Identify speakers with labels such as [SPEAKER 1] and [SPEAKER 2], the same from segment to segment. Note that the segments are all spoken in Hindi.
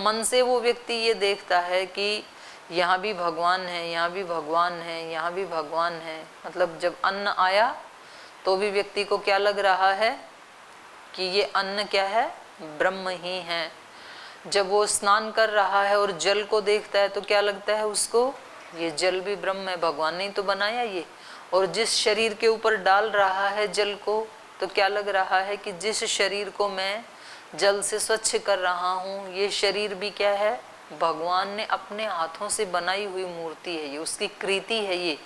[SPEAKER 1] मन से वो व्यक्ति ये देखता है कि यहाँ भी भगवान है, यहाँ भी भगवान है, यहाँ भी भगवान है, मतलब जब अन्न आया तो भी व्यक्ति को क्या लग रहा है कि ये अन्न क्या है, ब्रह्म ही है। जब वो स्नान कर रहा है और जल को देखता है तो क्या लगता है उसको, ये जल भी ब्रह्म है, भगवान ने तो बनाया ये। और जिस शरीर के ऊपर डाल रहा है जल को तो क्या लग रहा है कि जिस शरीर को मैं जल से स्वच्छ कर रहा हूँ, ये शरीर भी क्या है, भगवान ने अपने हाथों से बनाई हुई मूर्ति है, ये उसकी कृति है ये।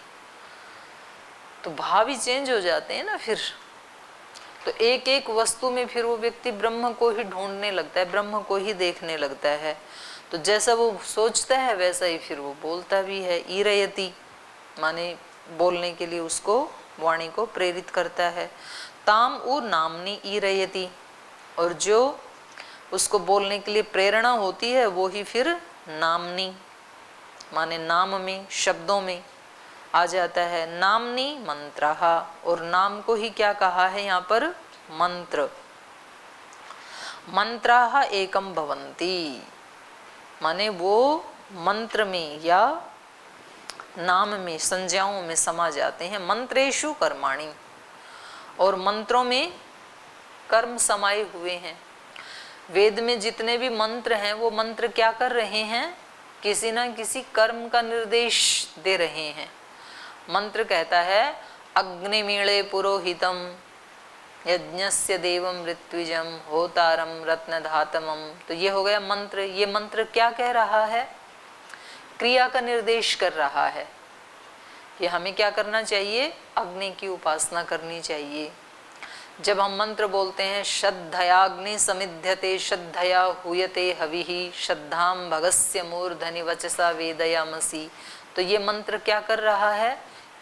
[SPEAKER 1] तो भाव ही चेंज हो जाते हैं ना फिर। तो एक एक वस्तु में फिर वो व्यक्ति ब्रह्म को ही ढूंढने लगता है, ब्रह्म को ही देखने लगता है। तो जैसा वो सोचता है वैसा ही फिर वो बोलता भी है। ईरयति माने बोलने के लिए उसको, वाणी को प्रेरित करता है। ताम उ नामनी ईरयति, और जो उसको बोलने के लिए प्रेरणा होती है वो ही फिर नामनी माने नाम में, शब्दों में आ जाता है। नामनी मंत्रः, और नाम को ही क्या कहा है यहाँ पर, मंत्र। मंत्रः एकम भवन्ति, माने वो मंत्र में या नाम में, संज्ञाओं में समा जाते हैं। मंत्रेषु कर्माणि, और मंत्रों में कर्म समाये हुए हैं। वेद में जितने भी मंत्र हैं वो मंत्र क्या कर रहे हैं, किसी ना किसी कर्म का निर्देश दे रहे हैं। मंत्र कहता है अग्निमीळे पुरोहितम यज्ञस्य देवम ऋत्विजम होतारम रत्नधातमम, तो ये हो गया मंत्र। ये मंत्र क्या कह रहा है, क्रिया का निर्देश कर रहा है कि हमें क्या करना चाहिए, अग्नि की उपासना करनी चाहिए। जब हम मंत्र बोलते हैं श्रद्धयाग्नि समिध्यते श्रद्धया हुयते हविहि श्रद्धाम भगस्य मूर्धनि वचसा वेदयामसि, तो ये मंत्र क्या कर रहा है,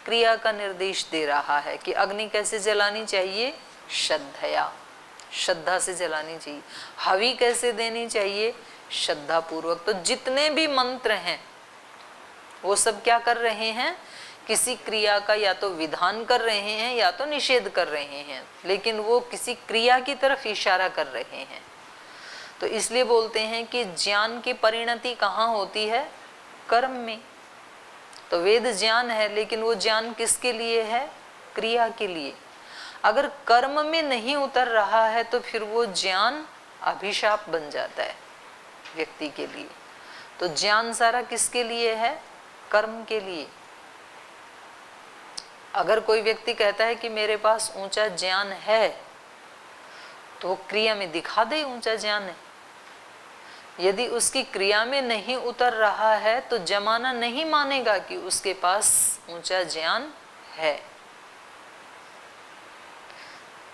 [SPEAKER 1] क्रिया का निर्देश दे रहा है कि अग्नि कैसे जलानी चाहिए, श्रद्धया, श्रद्धा से जलानी चाहिए। हवि कैसे देनी चाहिए, श्रद्धा पूर्वक। तो जितने भी मंत्र हैं वो सब क्या कर रहे हैं, किसी क्रिया का या तो विधान कर रहे हैं या तो निषेध कर रहे हैं, लेकिन वो किसी क्रिया की तरफ इशारा कर रहे हैं। तो इसलिए बोलते हैं कि ज्ञान की परिणति कहाँ होती है, कर्म में। तो वेद ज्ञान है, लेकिन वो ज्ञान किसके लिए है, क्रिया के लिए। अगर कर्म में नहीं उतर रहा है तो फिर वो ज्ञान अभिशाप बन जाता है व्यक्ति के लिए। तो ज्ञान सारा किसके लिए है, कर्म के लिए। अगर कोई व्यक्ति कहता है कि मेरे पास ऊंचा ज्ञान है, तो वो क्रिया में दिखा दे ऊंचा ज्ञान है। यदि उसकी क्रिया में नहीं उतर रहा है तो जमाना नहीं मानेगा कि उसके पास ऊंचा ज्ञान है।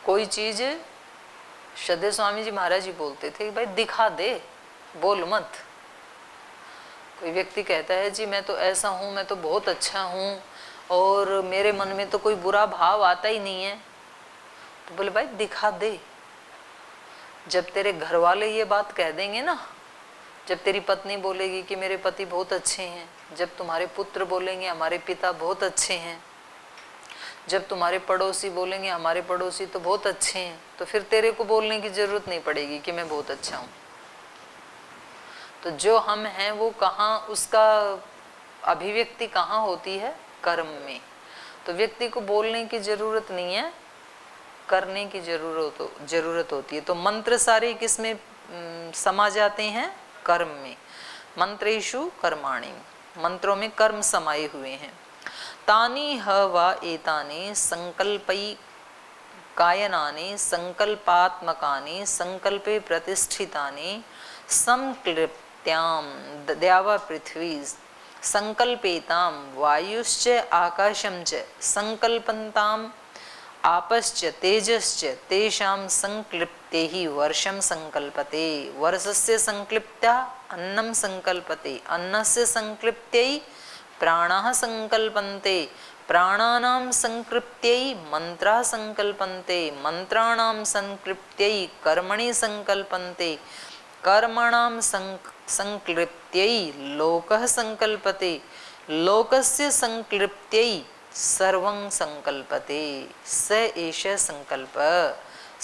[SPEAKER 1] कोई चीज श्रद्धेय स्वामी जी महाराज जी बोलते थे कि भाई दिखा दे, बोल मत। कोई व्यक्ति कहता है जी मैं तो ऐसा हूं, मैं तो बहुत अच्छा हूं और मेरे मन में तो कोई बुरा भाव आता ही नहीं है, तो बोले भाई दिखा दे। जब तेरे घर वाले ये बात कह देंगे ना, जब तेरी पत्नी बोलेगी कि मेरे पति बहुत अच्छे हैं, जब तुम्हारे पुत्र बोलेंगे हमारे पिता बहुत अच्छे हैं, जब तुम्हारे पड़ोसी बोलेंगे हमारे पड़ोसी तो बहुत अच्छे हैं, तो फिर तेरे को बोलने की जरूरत नहीं पड़ेगी कि मैं बहुत अच्छा हूँ। तो जो हम हैं वो कहाँ, उसका अभिव्यक्ति कहाँ होती है, कर्म में। तो व्यक्ति को बोलने की जरूरत नहीं है, करने की जरूरत होती है। तो मंत्र सारे किसमें समा जाते हैं, कर्म में। मंत्रेषु कर्माणि, मंत्रों में कर्म समाये हुए हैं। तानि ह वा एतानि संकल्पै कायनानि संकल्पात्मकानि संकल्पे प्रतिष्ठितानि संक्लिप्त्याम द्यावा पृथ्वी संकल्पेताम वायुश्च आकाशं च संकल्पन्ताम आपश्च तेजश्च तेषां संक्लिप्ते ही वर्षं संकल्पते वर्षस्य संक्लिप्त्या अन्नं संकल्पते अन्नस्य संक्लिप्त्यै प्राणाः संकल्पन्ते प्राणानां संक्लिप्त्यै मंत्राः संकल्पन्ते मंत्राणां संक्लिप्त्यै कर्मणि संकल्पन्ते कर्मणां संक्लिप्त्यै लोकः संकल्पते लोकस्य संक्लिप्त्यै सर्वं संकल्पते स एष संकल्प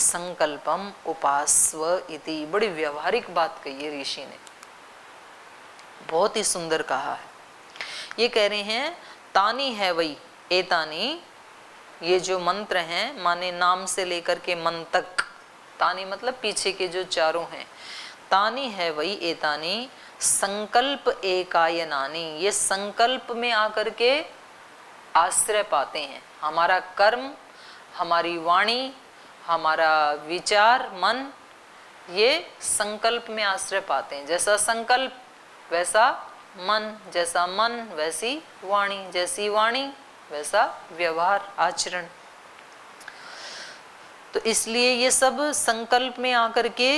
[SPEAKER 1] संकल्पम उपास्व इति। बड़ी व्यवहारिक बात कही है ऋषि ने। बहुत ही सुंदर कहा है। ये कह रहे हैं तानी है वही एतानी, ये जो मंत्र हैं माने नाम से लेकर के मन तक, तानी मतलब पीछे के जो चारों हैं, तानी है वही एतानी संकल्प एकायनानी, ये संकल्प में आकर के आश्रय पाते हैं। हमारा कर्म, हमारी वाणी, हमारा विचार, मन, ये संकल्प में आश्रय पाते हैं। जैसा संकल्प वैसा मन, जैसा मन वैसी वाणी, जैसी वाणी वैसा व्यवहार आचरण। तो इसलिए ये सब संकल्प में आकर के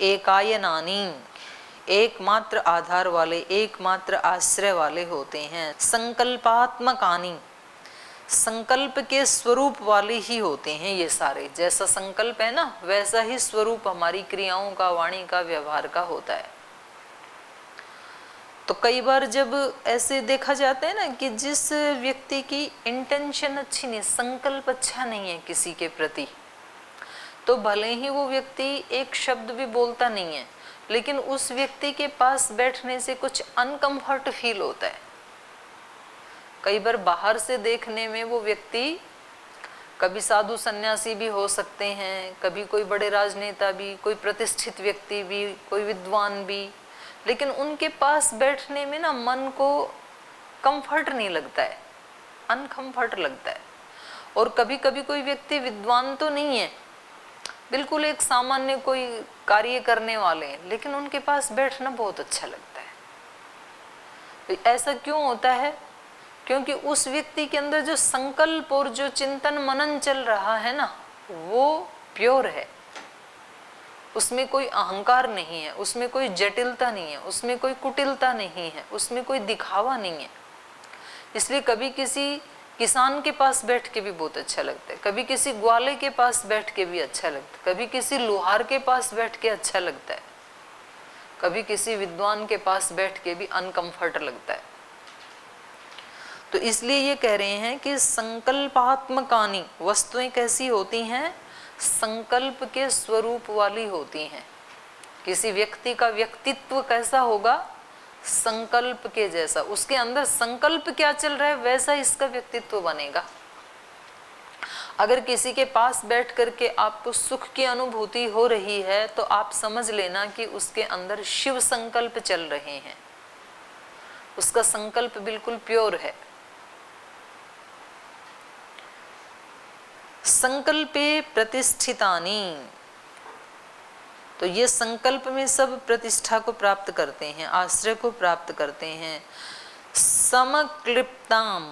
[SPEAKER 1] एकायनानी, एकमात्र आधार वाले, एकमात्र आश्रय वाले होते हैं। संकल्पात्मकानी, संकल्प के स्वरूप वाले ही होते हैं ये सारे। जैसा संकल्प है ना वैसा ही स्वरूप हमारी क्रियाओं का, वाणी का, व्यवहार का होता है। तो कई बार जब ऐसे देखा जाता है ना कि जिस व्यक्ति की इंटेंशन अच्छी नहीं, संकल्प अच्छा नहीं है किसी के प्रति, तो भले ही वो व्यक्ति एक शब्द भी बोलता नहीं है, लेकिन उस व्यक्ति के पास बैठने से कुछ अनकंफर्ट फील होता है। कई बार बाहर से देखने में वो व्यक्ति कभी साधु सन्यासी भी हो सकते हैं, कभी कोई बड़े राजनेता भी, कोई प्रतिष्ठित व्यक्ति भी, कोई विद्वान भी, लेकिन उनके पास बैठने में ना मन को कंफर्ट नहीं लगता है, अनकंफर्ट लगता है। और कभी कभी कोई व्यक्ति विद्वान तो नहीं है, बिल्कुल एक सामान्य कोई कार्य करने वाले हैं, लेकिन उनके पास बैठना बहुत अच्छा लगता है। तो ऐसा क्यों होता है? क्योंकि उस व्यक्ति के अंदर जो संकल्प और जो चिंतन मनन चल रहा है ना, वो प्योर है, उसमें कोई अहंकार नहीं है, उसमें कोई जटिलता नहीं है, उसमें कोई कुटिलता नहीं है, उसमें कोई दिखावा नहीं है। इसलिए कभी किसी किसान के पास बैठ के भी बहुत अच्छा लगता है, कभी किसी ग्वाले के पास बैठ के भी अच्छा लगता है, कभी किसी लोहार के पास बैठ के अच्छा लगता है, कभी किसी विद्वान के पास बैठ के भी अनकंफर्ट लगता है। तो इसलिए ये कह रहे हैं कि संकल्पात्मकानी वस्तुएं कैसी होती हैं? संकल्प के स्वरूप वाली होती हैं। किसी व्यक्ति का व्यक्तित्व कैसा होगा? संकल्प के जैसा, उसके अंदर संकल्प क्या चल रहा है वैसा इसका व्यक्तित्व बनेगा। अगर किसी के पास बैठ करके आपको सुख की अनुभूति हो रही है तो आप समझ लेना कि उसके अंदर शिव संकल्प चल रहे हैं, उसका संकल्प बिल्कुल प्योर है। संकल्पे प्रतिष्ठितानि, तो ये संकल्प में सब प्रतिष्ठा को प्राप्त करते हैं, आश्रय को प्राप्त करते हैं। समक्लिप्ताम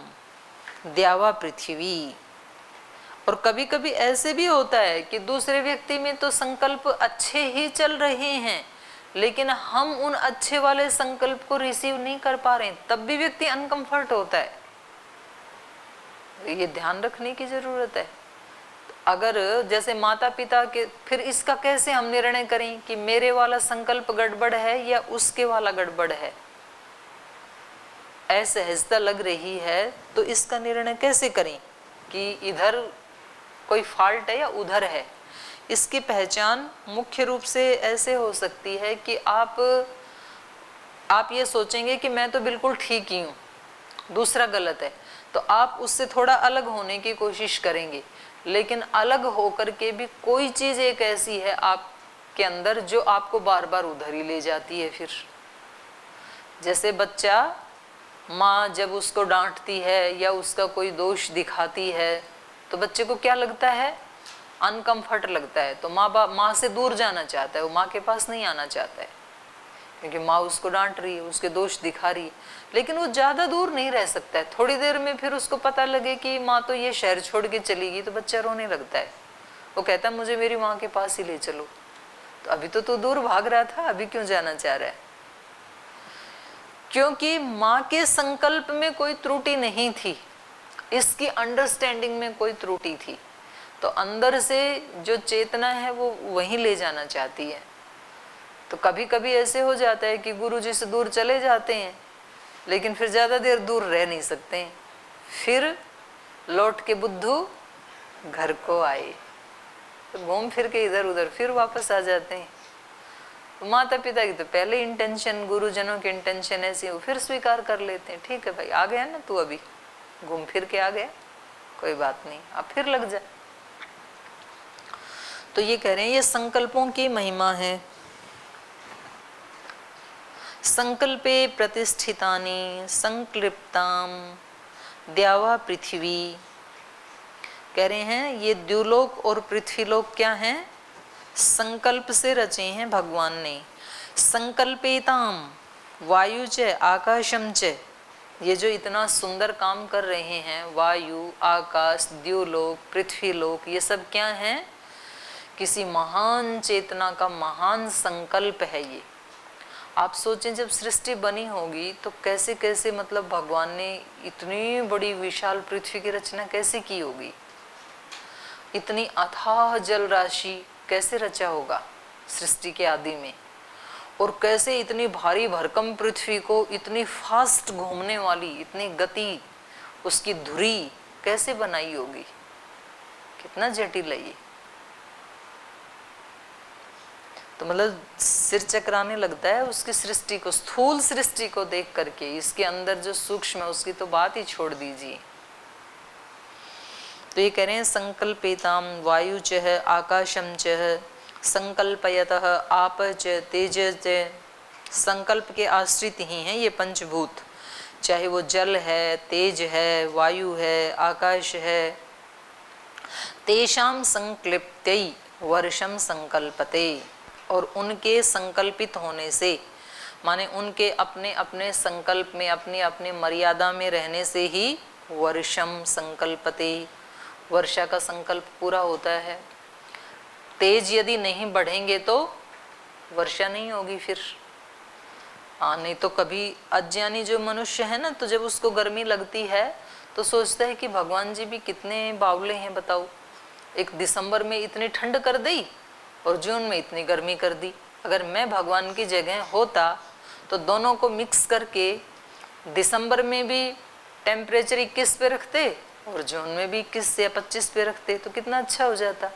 [SPEAKER 1] द्यावा पृथ्वी, और कभी कभी ऐसे भी होता है कि दूसरे व्यक्ति में तो संकल्प अच्छे ही चल रहे हैं, लेकिन हम उन अच्छे वाले संकल्प को रिसीव नहीं कर पा रहे हैं, तब भी व्यक्ति अनकंफर्ट होता है। ये ध्यान रखने की जरूरत है। अगर जैसे माता पिता के, फिर इसका कैसे हम निर्णय करें कि मेरे वाला संकल्प गड़बड़ है या उसके वाला गड़बड़ है? असहजता लग रही है तो इसका निर्णय कैसे करें कि इधर कोई फॉल्ट है या उधर है? इसकी पहचान मुख्य रूप से ऐसे हो सकती है कि आप ये सोचेंगे कि मैं तो बिल्कुल ठीक ही हूँ, दूसरा गलत है, तो आप उससे थोड़ा अलग होने की कोशिश करेंगे। लेकिन अलग होकर के भी कोई चीज एक ऐसी है आपके अंदर जो आपको बार बार उधर ही ले जाती है। फिर जैसे बच्चा, माँ जब उसको डांटती है या उसका कोई दोष दिखाती है तो बच्चे को क्या लगता है? अनकंफर्ट लगता है। तो माँ से दूर जाना चाहता है, वो माँ के पास नहीं आना चाहता है, क्योंकि माँ उसको डांट रही है, उसके दोष दिखा रही है। लेकिन वो ज़्यादा दूर नहीं रह सकता है, थोड़ी देर में फिर उसको पता लगे कि माँ तो ये शहर छोड़ के चली गई, तो बच्चा रोने लगता है। वो कहता है मुझे मेरी माँ के पास ही ले चलो। तो अभी तो तू दूर भाग रहा था, अभी क्यों जाना चाह रहा है? क्योंकि माँ के संकल्प में कोई त्रुटि नहीं थी, इसकी अंडरस्टैंडिंग में कोई त्रुटि थी। तो अंदर से जो चेतना है वो वहीं ले जाना चाहती है। तो कभी कभी ऐसे हो जाता है कि गुरु जी से दूर चले जाते हैं, लेकिन फिर ज़्यादा देर दूर रह नहीं सकते हैं, फिर लौट के बुद्धू घर को आए, तो घूम फिर के इधर उधर फिर वापस आ जाते हैं। तो माता पिता की तो पहले इंटेंशन, गुरुजनों की इंटेंशन ऐसी हो, फिर स्वीकार कर लेते हैं। ठीक है भाई, आ गया ना तू, अभी घूम फिर के आ गया, कोई बात नहीं, अब फिर लग जाए। तो ये कह रहे हैं ये संकल्पों की महिमा है। संकल्पे प्रतिष्ठितानि संक्लिप्ताम द्यावा पृथ्वी। कह रहे हैं ये द्युलोक और पृथ्वीलोक क्या हैं? संकल्प से रचे हैं भगवान ने। संकल्पेताम वायु च आकाशम च, ये जो इतना सुंदर काम कर रहे हैं, वायु, आकाश, द्युलोक, पृथ्वीलोक, ये सब क्या हैं? किसी महान चेतना का महान संकल्प है ये। आप सोचें जब सृष्टि बनी होगी तो कैसे कैसे, मतलब भगवान ने इतनी बड़ी विशाल पृथ्वी की रचना कैसे की होगी, इतनी अथाह जल राशि कैसे रचा होगा सृष्टि के आदि में, और कैसे इतनी भारी भरकम पृथ्वी को इतनी फास्ट घूमने वाली, इतनी गति उसकी धुरी कैसे बनाई होगी, कितना जटिल है ये। तो मतलब सिर चकराने लगता है उसकी सृष्टि को, स्थूल सृष्टि को देख करके। इसके अंदर जो सूक्ष्म है उसकी तो बात ही छोड़ दीजिए। तो ये कह रहे हैं संकल्पेताम वायु च आकाशम च संकल्पयतः आप च तेज च। संकल्प के आश्रित ही हैं ये पंचभूत, चाहे वो जल है, तेज है, वायु है, आकाश है। तेषाम संक्लिप्त्यै वर्षम संकल्पते, और उनके संकल्पित होने से, माने उनके अपने अपने संकल्प में, अपनी अपनी मर्यादा में रहने से ही वर्षम संकल्पते, वर्षा का संकल्प पूरा होता है। तेज यदि नहीं बढ़ेंगे तो वर्षा नहीं होगी फिर। नहीं तो कभी अज्ञानी जो मनुष्य है ना, तो जब उसको गर्मी लगती है तो सोचता है कि भगवान जी भी कितने बावले हैं, बताओ, एक दिसंबर में इतनी ठंड कर दी और जून में इतनी गर्मी कर दी। अगर मैं भगवान की जगह होता तो दोनों को मिक्स करके दिसंबर में भी टेम्परेचर 21 पे रखते और जून में भी 21 या 25 पे रखते, तो कितना अच्छा हो जाता।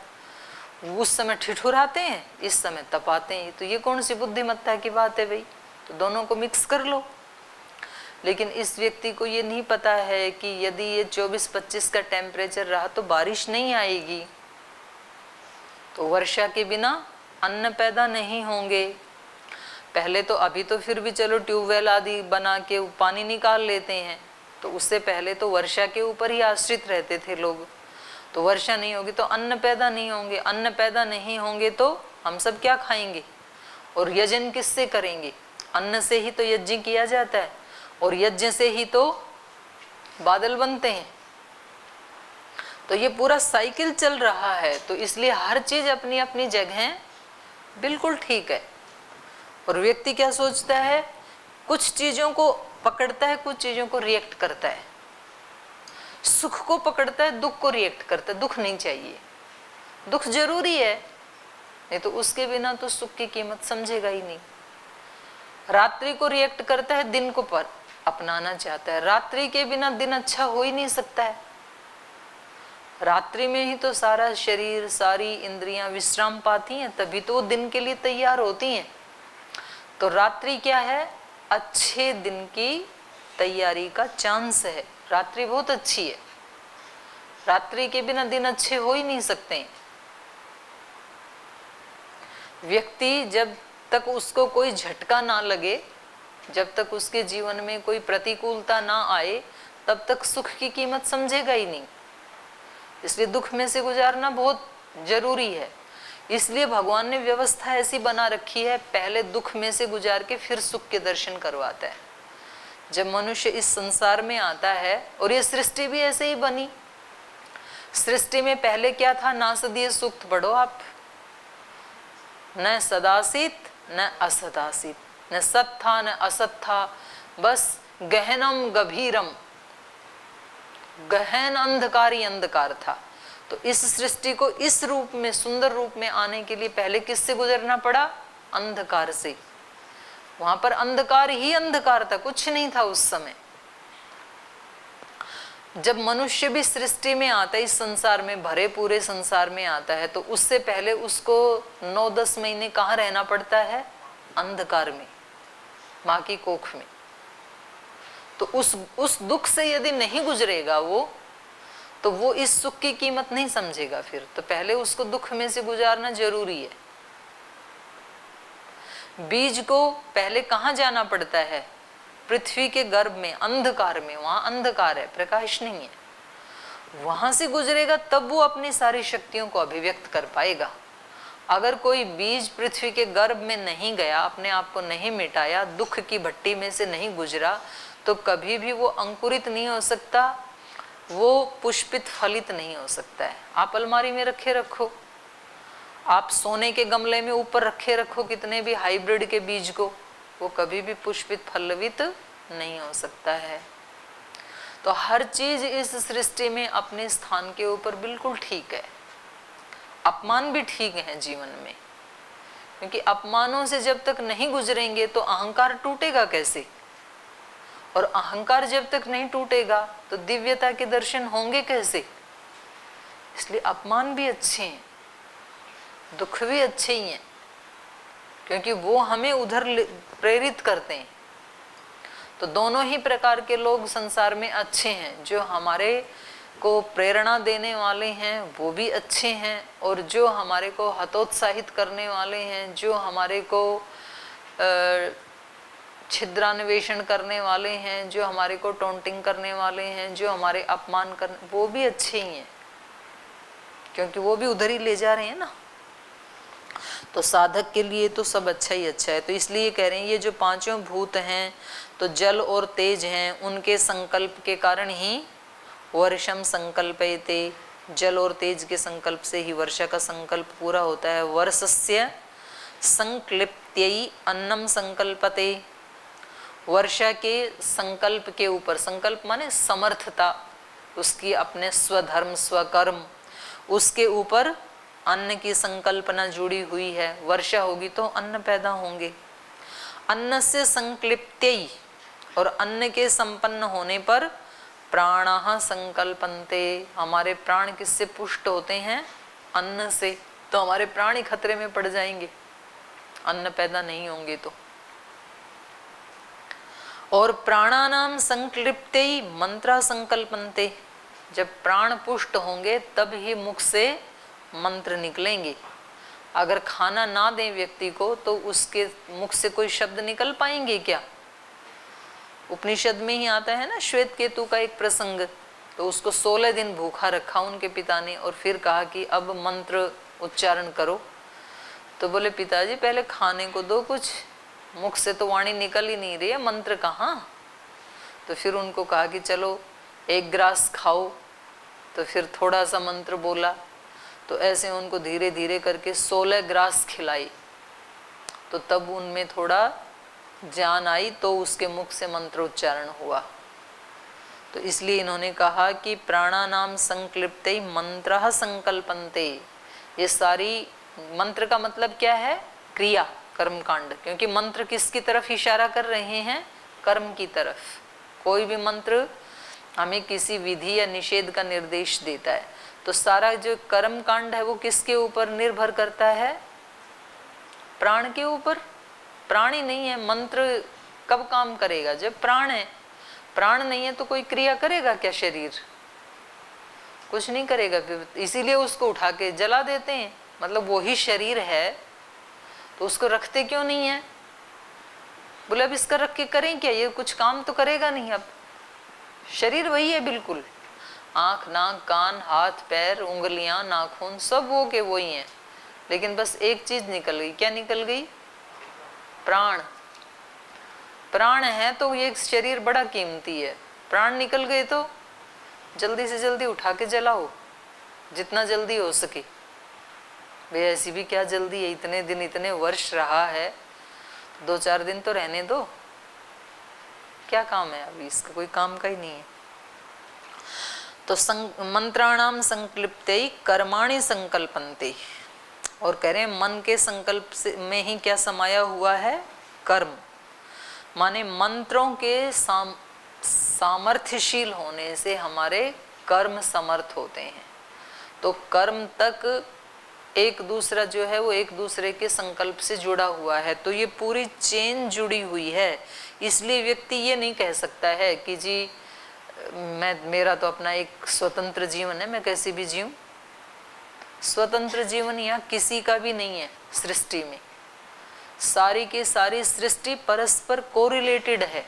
[SPEAKER 1] उस समय ठिठुराते हैं, इस समय तपाते हैं, तो ये कौन सी बुद्धिमत्ता की बात है भाई, तो दोनों को मिक्स कर लो। लेकिन इस व्यक्ति को ये नहीं पता है कि यदि ये 24-25 का टेम्परेचर रहा तो बारिश नहीं आएगी, तो वर्षा के बिना अन्न पैदा नहीं होंगे। पहले तो, अभी तो फिर भी चलो ट्यूबवेल आदि बना के पानी निकाल लेते हैं, तो उससे पहले तो वर्षा के ऊपर ही आश्रित रहते थे लोग। तो वर्षा नहीं होगी तो अन्न पैदा नहीं होंगे, अन्न पैदा नहीं होंगे तो हम सब क्या खाएंगे, और यजन किससे करेंगे? अन्न से ही तो यज्ञ किया जाता है, और यज्ञ से ही तो बादल बनते हैं। तो ये पूरा साइकिल चल रहा है, तो इसलिए हर चीज अपनी अपनी जगह बिल्कुल ठीक है। और व्यक्ति क्या सोचता है, कुछ चीजों को पकड़ता है, कुछ चीजों को रिएक्ट करता है। सुख को पकड़ता है, दुख को रिएक्ट करता है। दुख नहीं चाहिए, दुख जरूरी है, नहीं तो उसके बिना तो सुख की कीमत समझेगा ही नहीं। रात्रि को रिएक्ट करता है, दिन को पर अपनाना चाहता है। रात्रि के बिना दिन अच्छा हो ही नहीं सकता है। रात्रि में ही तो सारा शरीर, सारी इंद्रियां विश्राम पाती हैं, तभी तो वो दिन के लिए तैयार होती हैं। तो रात्रि क्या है? अच्छे दिन की तैयारी का चांस है। रात्रि बहुत अच्छी है, रात्रि के बिना दिन अच्छे हो ही नहीं सकते। व्यक्ति जब तक उसको कोई झटका ना लगे, जब तक उसके जीवन में कोई प्रतिकूलता ना आए, तब तक सुख की कीमत समझेगा ही नहीं। इसलिए दुख में से गुजारना बहुत जरूरी है। इसलिए भगवान ने व्यवस्था ऐसी बना रखी है, पहले दुख में से गुजार के फिर सुख के दर्शन करवाता है। जब मनुष्य इस संसार में आता है, और ये सृष्टि भी ऐसे ही बनी। सृष्टि में पहले क्या था? नासदीय सूक्त पढ़ो आप। न सदासीत न असदासीत, न सत था न असत था, बस गहनम गभीरम, गहन अंधकार ही अंधकार था। तो इस सृष्टि को इस रूप में, सुंदर रूप में आने के लिए पहले किससे गुजरना पड़ा? अंधकार से। वहां पर अंधकार ही अंधकार था, कुछ नहीं था उस समय। जब मनुष्य भी सृष्टि में आता है, इस संसार में, भरे पूरे संसार में आता है, तो उससे पहले उसको 9-10 महीने कहाँ रहना पड़ता है? अंधकार में, माँ की कोख में। तो उस दुख से यदि नहीं गुजरेगा वो, तो वो इस सुख की कीमत नहीं समझेगा फिर। तो पहले उसको दुख में से गुजारना जरूरी है। बीज को पहले कहाँ जाना पड़ता है? पृथ्वी के गर्भ में, अंधकार में। वहां अंधकार है, प्रकाश नहीं है। वहां से गुजरेगा तब वो अपनी सारी शक्तियों को अभिव्यक्त कर पाएगा। अगर कोई बीज पृथ्वी के गर्भ में नहीं गया, अपने आप को नहीं मिटाया, दुख की भट्टी में से नहीं गुजरा, तो कभी भी वो अंकुरित नहीं हो सकता, वो पुष्पित फलित नहीं हो सकता है। आप अलमारी में रखे रखो, आप सोने के गमले में ऊपर रखे रखो कितने भी हाइब्रिड के बीज को, वो कभी भी पुष्पित फलवित नहीं हो सकता है। तो हर चीज इस सृष्टि में अपने स्थान के ऊपर बिल्कुल ठीक है। अपमान भी ठीक है जीवन में, क्योंकि अपमानों से जब तक नहीं गुजरेंगे तो अहंकार टूटेगा कैसे? और अहंकार जब तक नहीं टूटेगा तो दिव्यता के दर्शन होंगे कैसे? इसलिए अपमान भी अच्छे हैं, दुख भी अच्छे ही हैं, क्योंकि वो हमें उधर प्रेरित करते हैं। तो दोनों ही प्रकार के लोग संसार में अच्छे हैं। जो हमारे को प्रेरणा देने वाले हैं वो भी अच्छे हैं, और जो हमारे को हतोत्साहित करने वाले हैं, जो हमारे को छिद्रान्वेषण करने वाले हैं, जो हमारे को टोंटिंग करने वाले हैं, जो हमारे अपमान करने, वो भी अच्छे ही हैं, क्योंकि वो भी उधर ही ले जा रहे हैं ना। तो साधक के लिए तो सब अच्छा ही अच्छा है। तो इसलिए कह रहे हैं ये जो पांचों भूत हैं, तो जल और तेज हैं, उनके संकल्प के कारण ही वर्षम संकल्पयते। जल और तेज के संकल्प से ही वर्षा का संकल्प पूरा होता है। वर्षस्य संक्लिप्त्यै अन्नम संकल्पते। वर्षा के संकल्प के ऊपर, संकल्प माने समर्थता, उसकी अपने स्वधर्म स्वकर्म, उसके ऊपर अन्न की संकल्पना जुड़ी हुई है। वर्षा होगी तो अन्न पैदा होंगे। अन्न से संक्लिप्त्यै, और अन्न के संपन्न होने पर प्राणः संकल्पन्ते। हमारे प्राण किससे पुष्ट होते हैं? अन्न से। तो हमारे प्राण ही खतरे में पड़ जाएंगे अन्न पैदा नहीं होंगे तो। और प्राणानाम संक्लिप्त्यै मंत्रा संकल्पन्ते। जब प्राण पुष्ट होंगे तब ही मुख से मंत्र निकलेंगे। अगर खाना ना दें व्यक्ति को तो उसके मुख से कोई शब्द निकल पाएंगे क्या? उपनिषद में ही आता है ना श्वेत केतु का एक प्रसंग। तो उसको 16 दिन भूखा रखा उनके पिता ने, और फिर कहा कि अब मंत्र उच्चारण करो। तो बोले पिताजी पहले खाने को दो कुछ, मुख से तो वाणी निकल ही नहीं रही है, मंत्र कहाँ? तो फिर उनको कहा कि चलो 1 ग्रास खाओ। तो फिर थोड़ा सा मंत्र बोला, तो ऐसे उनको धीरे धीरे करके 16 ग्रास खिलाई। तो तब उनमें थोड़ा जान आई, तो उसके मुख से मंत्र उच्चारण हुआ। तो इसलिए इन्होंने कहा कि प्राणानाम संक्लिप्ते मंत्रः संकल्पन्ते। ये सारी मंत्र का मतलब क्या है? क्रिया, कर्मकांड। क्योंकि मंत्र किसकी तरफ इशारा कर रहे हैं? कर्म की तरफ। कोई भी मंत्र हमें किसी विधि या निषेध का निर्देश देता है। तो सारा जो कर्म कांड है वो किसके ऊपर निर्भर करता है? प्राण के ऊपर। प्राण ही नहीं है, मंत्र कब काम करेगा? जब प्राण है। प्राण नहीं है तो कोई क्रिया करेगा क्या? शरीर कुछ नहीं करेगा। इसीलिए उसको उठा के जला देते हैं। मतलब वो ही शरीर है तो उसको रखते क्यों नहीं है? बोले अब इसका रख के करें क्या? ये कुछ काम तो करेगा नहीं। अब शरीर वही है बिल्कुल। आँख, नाक, कान, हाथ, पैर, उंगलियां, नाखून सब वो के वही हैं, लेकिन बस एक चीज निकल गई। क्या निकल गई? प्राण। प्राण है तो ये शरीर बड़ा कीमती है। प्राण निकल गए तो जल्दी से जल्दी उठा के जलाओ, जितना जल्दी हो सके। भाई ऐसी भी क्या जल्दी है? इतने दिन, इतने वर्ष रहा है, 2-4 दिन तो रहने दो। क्या काम है? अभी इसका कोई काम का ही नहीं है। तो मंत्राणाम संक्लिप्ते कर्माणि संकल्पन्ते। और कह रहे हैं मन के संकल्प से में ही क्या समाया हुआ है? कर्म। माने मंत्रों के सामर्थ्यशील होने से हमारे कर्म समर्थ होते हैं। तो कर्म तक एक दूसरा जो है वो एक दूसरे के संकल्प से जुड़ा हुआ है, तो ये पूरी चेन जुड़ी हुई है। इसलिए व्यक्ति ये नहीं कह सकता है कि जी मेरा तो अपना एक स्वतंत्र जीवन है, मैं कैसे भी जीऊं। स्वतंत्र जीवन यहाँ किसी का भी नहीं है। सृष्टि में सारी की सारी सृष्टि परस्पर कोरिलेटेड है।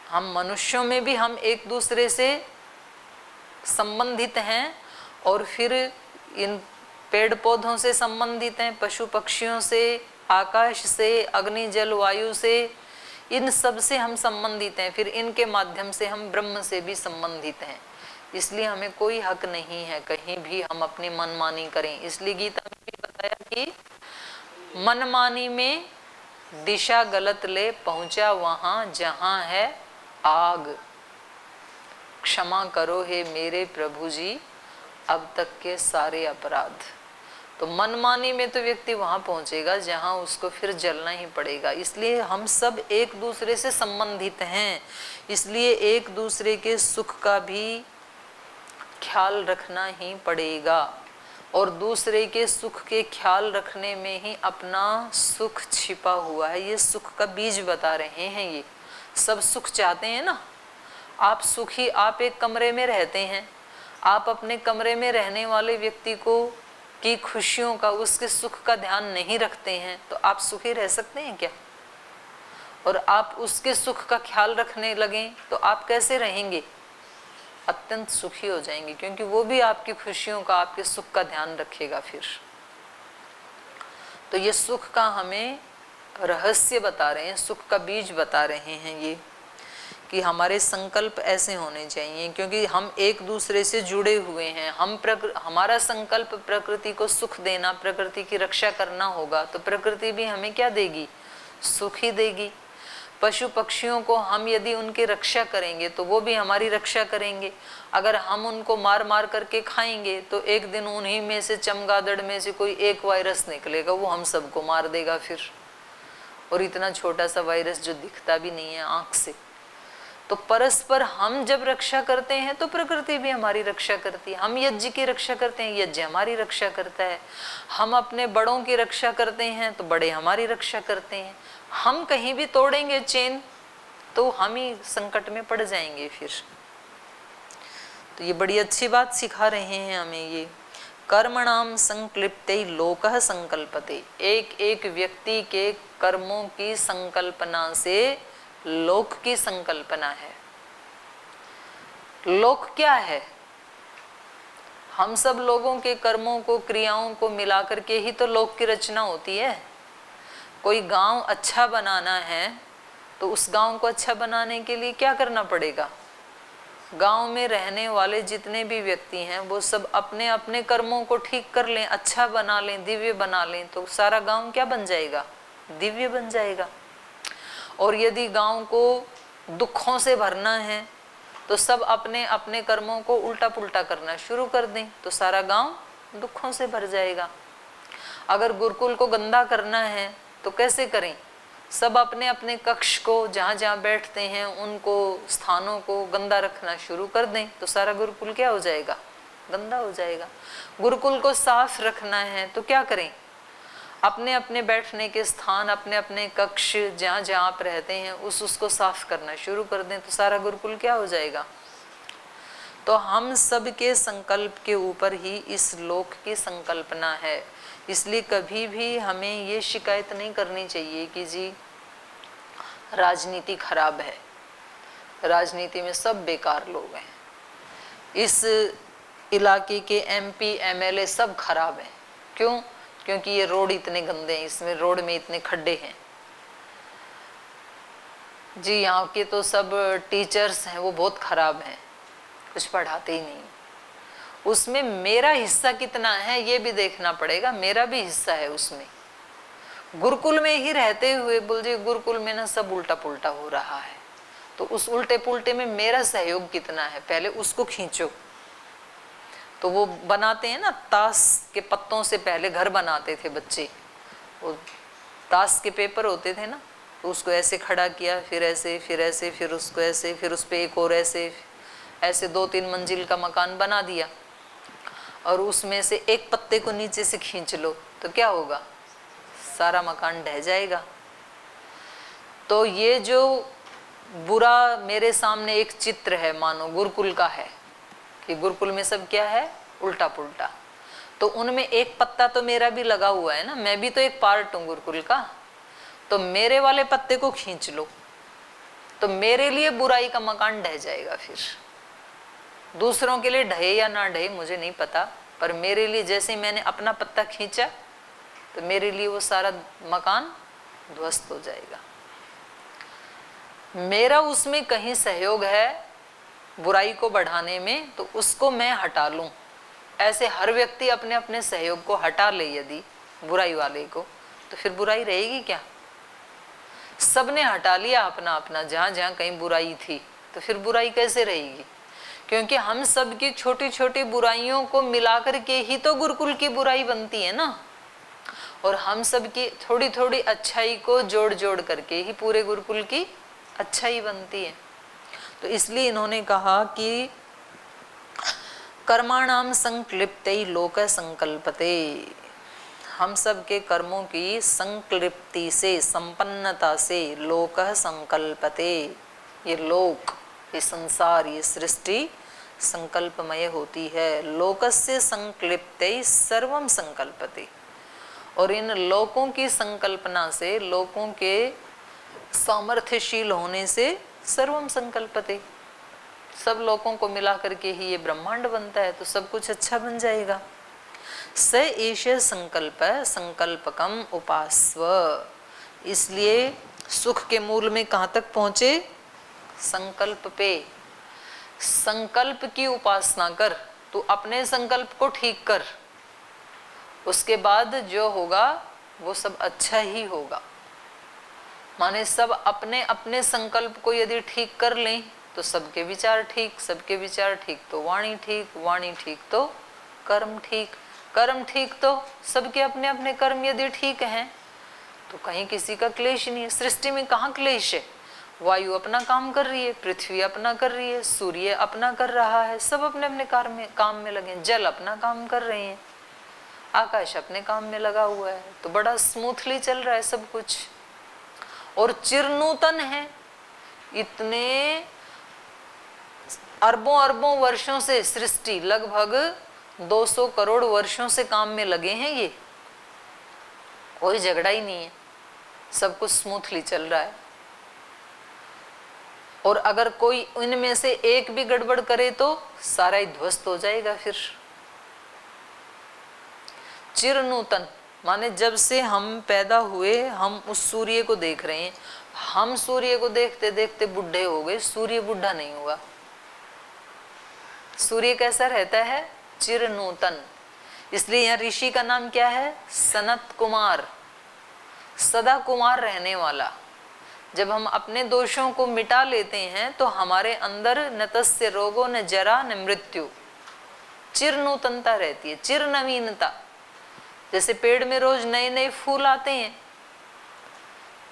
[SPEAKER 1] हम मनुष्यों में भी हम एक दूसरे से संबंधित हैं, और फिर इन पेड़ पौधों से संबंधित हैं, पशु पक्षियों से, आकाश से, अग्नि जल वायु से, इन सब से हम संबंधित हैं। फिर इनके माध्यम से हम ब्रह्म से भी संबंधित हैं। इसलिए हमें कोई हक नहीं है कहीं भी हम अपनी मनमानी करें। इसलिए गीता में भी बताया कि मनमानी में दिशा गलत ले, पहुंचा वहां जहां है आग। क्षमा करो हे मेरे प्रभु जी अब तक के सारे अपराध। तो मनमानी में तो व्यक्ति वहां पहुंचेगा जहां उसको फिर जलना ही पड़ेगा। इसलिए हम सब एक दूसरे से संबंधित हैं। इसलिए एक दूसरे के सुख का भी ख्याल रखना ही पड़ेगा, और दूसरे के सुख के ख्याल रखने में ही अपना सुख छिपा हुआ है। ये सुख का बीज बता रहे हैं। ये सब सुख चाहते हैं ना। आप सुखी, आप एक कमरे में रहते हैं, आप अपने कमरे में रहने वाले व्यक्ति को की खुशियों का, उसके सुख का ध्यान नहीं रखते हैं, तो आप सुखी रह सकते हैं क्या? और आप उसके सुख का ख्याल रखने लगें तो आप कैसे रहेंगे? अत्यंत सुखी हो जाएंगे, क्योंकि वो भी आपकी खुशियों का, आपके सुख का ध्यान रखेगा। फिर तो ये सुख का हमें रहस्य बता रहे हैं, सुख का बीज बता रहे हैं ये, कि हमारे संकल्प ऐसे होने चाहिए, क्योंकि हम एक दूसरे से जुड़े हुए हैं। हमारा संकल्प प्रकृति को सुख देना, प्रकृति की रक्षा करना होगा, तो प्रकृति भी हमें क्या देगी? सुख ही देगी। पशु पक्षियों को हम यदि उनकी रक्षा करेंगे तो वो भी हमारी रक्षा करेंगे। अगर हम उनको मार मार करके खाएंगे तो एक दिन उन्हीं में से, चमगादड़ में से कोई एक वायरस निकलेगा, वो हम सबको मार देगा फिर। और इतना छोटा सा वायरस जो दिखता भी नहीं है आंख से। तो परस्पर हम जब रक्षा करते हैं तो प्रकृति भी हमारी रक्षा करती है। हम यज्ञ की रक्षा करते हैं, यज्ञ हमारी रक्षा करता है। हम अपने बड़ों की रक्षा करते हैं तो बड़े हमारी रक्षा करते हैं। हम कहीं भी तोड़ेंगे चेन तो हम ही संकट में पड़ जाएंगे फिर। तो ये बड़ी अच्छी बात सिखा रहे हैं हमें ये। कर्मणाम संक्लिप्ते लोकः संकल्पते। एक एक व्यक्ति के कर्मों की संकल्पना से लोक की संकल्पना है। लोक क्या है? हम सब लोगों के कर्मों को, क्रियाओं को मिलाकर के ही तो लोक की रचना होती है। कोई गांव अच्छा बनाना है तो उस गांव को अच्छा बनाने के लिए क्या करना पड़ेगा? गांव में रहने वाले जितने भी व्यक्ति हैं वो सब अपने अपने कर्मों को ठीक कर लें, अच्छा बना लें, दिव्य बना लें, तो सारा गांव क्या बन जाएगा? दिव्य बन जाएगा। और यदि गांव को दुखों से भरना है तो सब अपने अपने कर्मों को उल्टा पुल्टा करना शुरू कर दें तो सारा गांव दुखों से भर जाएगा। अगर गुरुकुल को गंदा करना है तो कैसे करें? सब अपने अपने कक्ष को, जहाँ जहाँ बैठते हैं उनको, स्थानों को गंदा रखना शुरू कर दें तो सारा गुरुकुल क्या हो जाएगा? गंदा हो जाएगा। गुरुकुल को साफ रखना है तो क्या करें? अपने अपने बैठने के स्थान, अपने अपने कक्ष, जहाँ जहाँ आप रहते हैं उसको साफ करना शुरू कर दें तो सारा गुरुकुल क्या हो जाएगा? तो हम सब के संकल्प के ऊपर ही इस लोक की संकल्पना है। इसलिए कभी भी हमें ये शिकायत नहीं करनी चाहिए कि जी राजनीति खराब है, राजनीति में सब बेकार लोग हैं, इस इलाके के एमपी एमएलए सब खराब हैं। क्यों? क्योंकि ये रोड इतने गंदे हैं, इसमें रोड में इतने खड्डे हैं। जी यहाँ के तो सब टीचर्स हैं वो बहुत खराब हैं, कुछ पढ़ाते ही नहीं। उसमें मेरा हिस्सा कितना है ये भी देखना पड़ेगा, मेरा भी हिस्सा है उसमें। गुरुकुल में ही रहते हुए बोल जी गुरुकुल में ना सब उल्टा पुल्टा हो रहा है, तो उस उल्टे पुल्टे में मेरा सहयोग कितना है पहले उसको खींचो। तो वो बनाते हैं ना, ताश के पत्तों से पहले घर बनाते थे बच्चे, वो ताश के पेपर होते थे ना, तो उसको ऐसे खड़ा किया, फिर ऐसे, फिर ऐसे, फिर उसको ऐसे, फिर उस पर एक और ऐसे, ऐसे 2-3 मंजिल का मकान बना दिया। और उसमें से एक पत्ते को नीचे से खींच लो तो क्या होगा, सारा मकान ढह जाएगा। तो ये जो बुरा मेरे सामने एक चित्र है, मानो गुरुकुल का है कि गुरुकुल में सब क्या है, उल्टा पुल्टा, तो उनमें एक पत्ता तो मेरा भी लगा हुआ है ना, मैं भी तो एक पार्ट हूं गुरुकुल का। तो मेरे वाले पत्ते को खींच लो तो मेरे लिए बुराई का मकान ढह जाएगा। फिर दूसरों के लिए ढहे या ना ढहे मुझे नहीं पता, पर मेरे लिए जैसे मैंने अपना पत्ता खींचा तो मेरे लिए वो सारा मकान ध्वस्त हो जाएगा। मेरा उसमें कहीं सहयोग है बुराई को बढ़ाने में तो उसको मैं हटा लूं। ऐसे हर व्यक्ति अपने अपने सहयोग को हटा ले यदि बुराई वाले को, तो फिर बुराई रहेगी क्या? सबने हटा लिया अपना अपना, जहां जहां कहीं बुराई थी, तो फिर बुराई कैसे रहेगी? क्योंकि हम सब की छोटी छोटी बुराइयों को मिलाकर के ही तो गुरुकुल की बुराई बनती है ना, और हम सब की थोड़ी थोड़ी अच्छाई को जोड़ जोड़ करके ही पूरे गुरुकुल की अच्छाई बनती है। तो इसलिए इन्होंने कहा कि कर्माणाम संक्लिप्तै लोक संकल्पते, हम सब के कर्मों की संक्लिप्ति से, संपन्नता से लोक संकल्पते, ये लोक, ये संसार, ये सृष्टि संकल्पमय होती है। लोकस्य संक्लिप्तै सर्वम संकल्पते, और इन लोकों की संकल्पना से, लोकों के सामर्थ्यशील होने से सर्वम संकल्पते, सब लोगों को मिला करके ही ये ब्रह्मांड बनता है, तो सब कुछ अच्छा बन जाएगा। स एष संकल्प संकल्पकम उपास्व, इसलिए सुख के मूल में कहाँ तक पहुंचे? संकल्प पे। संकल्प की उपासना कर, तू अपने संकल्प को ठीक कर, उसके बाद जो होगा वो सब अच्छा ही होगा। माने सब अपने अपने संकल्प को यदि ठीक कर लें तो सबके विचार ठीक, सबके विचार ठीक तो वाणी ठीक, वाणी ठीक तो कर्म ठीक, कर्म ठीक तो सबके अपने अपने कर्म यदि ठीक हैं तो कहीं किसी का क्लेश नहीं है। सृष्टि में कहाँ क्लेश है? वायु अपना काम कर रही है, पृथ्वी अपना कर रही है, सूर्य अपना कर रहा है, सब अपने अपने काम में लगे, जल अपना काम कर रहे हैं, आकाश अपने काम में लगा हुआ है, तो बड़ा स्मूथली चल रहा है सब कुछ। और चिरनूतन है, इतने अरबों अरबों वर्षों से सृष्टि, लगभग 200 करोड़ वर्षों से काम में लगे हैं, ये कोई झगड़ा ही नहीं है, सब कुछ स्मूथली चल रहा है। और अगर कोई इनमें से एक भी गड़बड़ करे तो सारा ही ध्वस्त हो जाएगा। फिर चिरनूतन माने जब से हम पैदा हुए हम उस सूर्य को देख रहे हैं, हम सूर्य को देखते देखते बुढ़े हो गए, सूर्य बुढ़ा नहीं हुआ। सूर्य कैसा रहता है? चिरनूतन। इसलिए यहाँ ऋषि का नाम क्या है? सनत कुमार, सदा कुमार रहने वाला। जब हम अपने दोषों को मिटा लेते हैं तो हमारे अंदर न तस्य रोगो न जरा न मृत्यु, चिरनूतनता रहती है, चिर नवीनता। जैसे पेड़ में रोज नए नए फूल आते हैं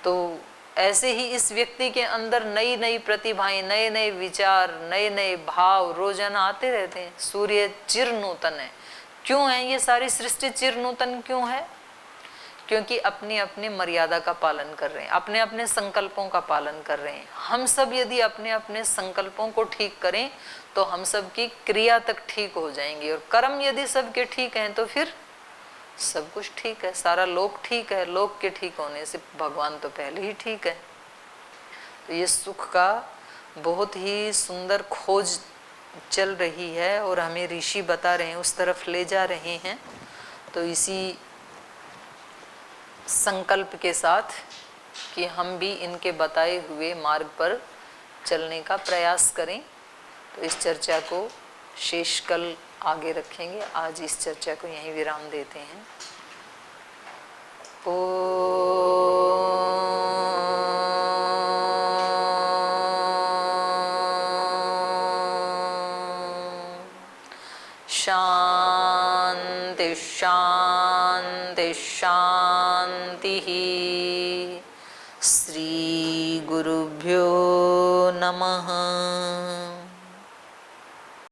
[SPEAKER 1] तो ऐसे ही इस व्यक्ति के अंदर नई नई प्रतिभाएं, नए नए विचार, नए नए भाव रोजाना आते रहते हैं। सूर्य चिरनूतन है। क्यों है ये सारी सृष्टि चिरनूतन क्यों है? क्योंकि अपनी अपनी मर्यादा का पालन कर रहे हैं, अपने अपने संकल्पों का पालन कर रहे हैं। हम सब यदि अपने अपने संकल्पों को ठीक करें तो हम सब की क्रिया तक ठीक हो जाएंगी, और कर्म यदि सबके ठीक हैं तो फिर सब कुछ ठीक है, सारा लोक ठीक है। लोक के ठीक होने से भगवान तो पहले ही ठीक है। तो ये सुख का बहुत ही सुंदर खोज चल रही है और हमें ऋषि बता रहे हैं, उस तरफ ले जा रहे हैं। तो इसी संकल्प के साथ कि हम भी इनके बताए हुए मार्ग पर चलने का प्रयास करें, तो इस चर्चा को शेष कल आगे रखेंगे। आज इस चर्चा को यहीं विराम देते हैं। शांति शांति शांति। श्री गुरुभ्यो नमः।